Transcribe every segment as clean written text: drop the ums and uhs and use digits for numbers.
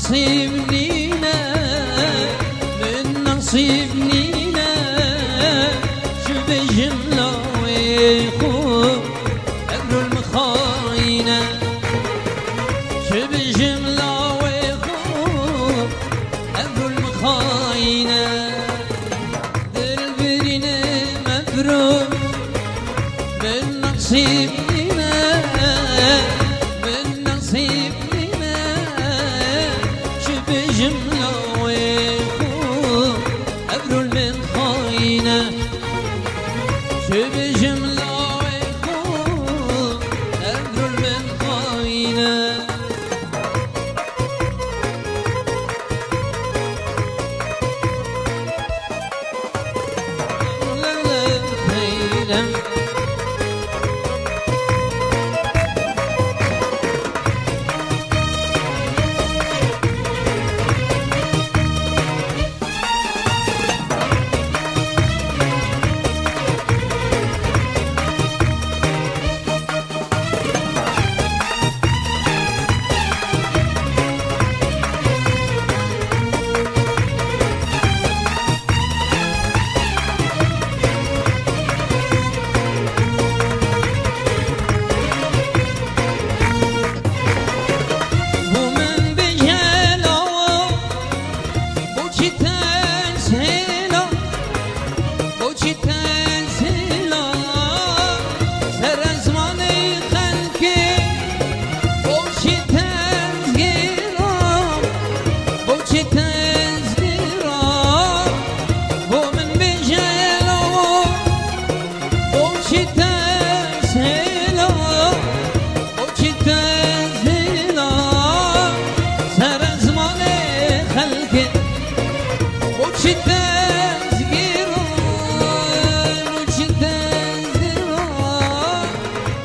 نصيبنينا من نصيبنينا شوف جملة ويخوف أبرو المخاينة شوف جملة ويخوف أبرو المخاينة دلبرينا مبروك من نصيبنينا من نصيبنينا شوف جملة ويخوف أبرو المخاينة شوف جملة ويخوف أبرو المخاينة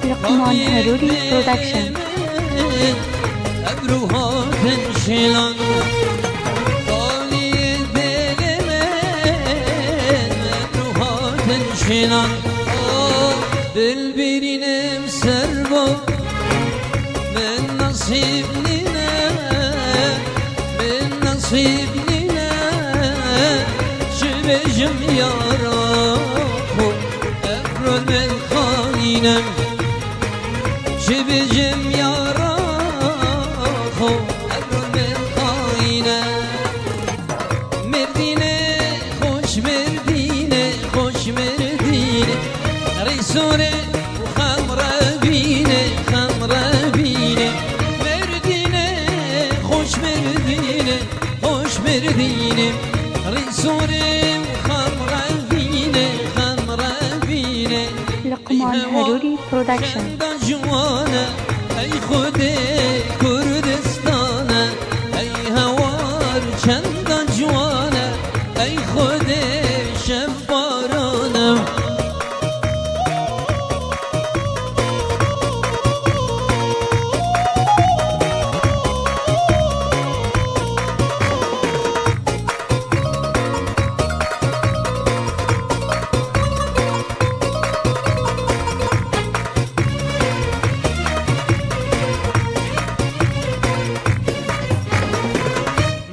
Luqman Haruri Production. أبروها تنشلان طالي دلمن أبروها تنشلان دلبرين مسربو من نصيبنا من نصيبنا شبجم يا رب أبرو من خاينة شبجم يا راخو أبرو من خاينة مردينة خوش مردينة خوش مردينة ريسونة وخمرة بينة خمرة بينة مردينة خوش مردينة خوش مردينة ريسونة وخمرة بينة خمرة بينة Luqman Haruri Production. جوانا أي خدي كردستانا أي هوار چند جوانا أي خدي شبارانا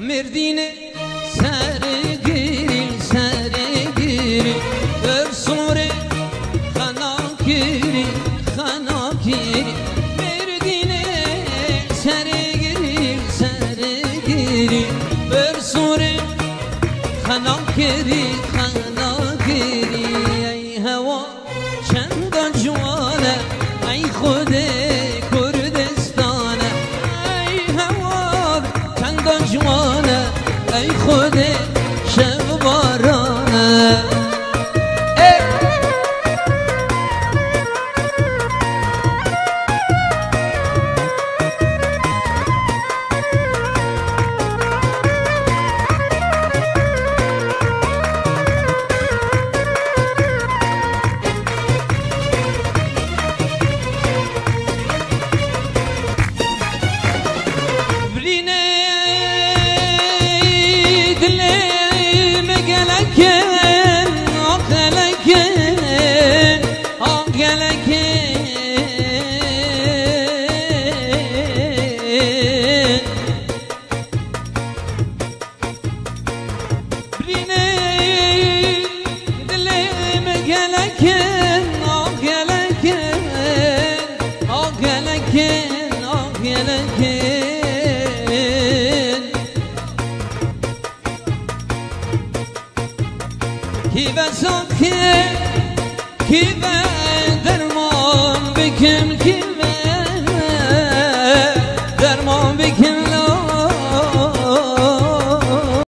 مردينة سارقيري سارقيري برصوري خناكيري خناكيري مردينة سارقيري سارقيري برصوري خناكيري خناكيري أي هوا چند جوانا أي خودي كردستانا أي هوا چند جوانا أي خودي شبارانا yelekin ah yelekin Kive sakit kive derman bikim kive